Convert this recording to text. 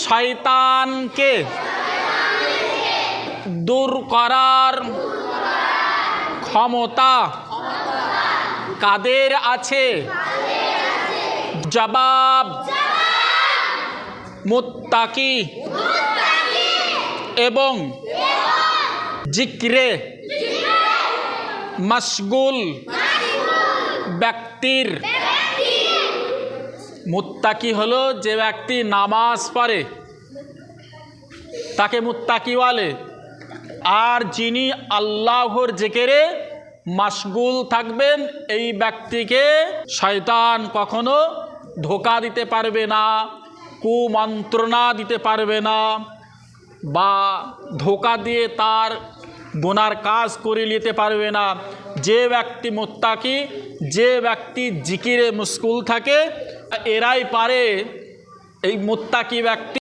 শয়তানকে দূর করার ক্ষমতা কাদের আছে? জবাব, মুত্তাকি এবং জিক্রে মশগুল ব্যক্তির। মুত্তাকি হলো যে ব্যক্তি নামাজ পড়ে তাকে মুত্তাকি বলে, আর যিনি আল্লাহর জিকিরে মশগুল থাকবেন এই ব্যক্তিকে শয়তান কখনো ধোঁকা দিতে পারবে না, কুমন্ত্রণা দিতে পারবে না, বা ধোঁকা দিয়ে তার গুনার কাজ করে নিতে পারবে না। যে ব্যক্তি মুত্তাকি, যে ব্যক্তি জিকিরে মশগুল থাকে, এরাই পারে এই মুত্তাকি ব্যক্তি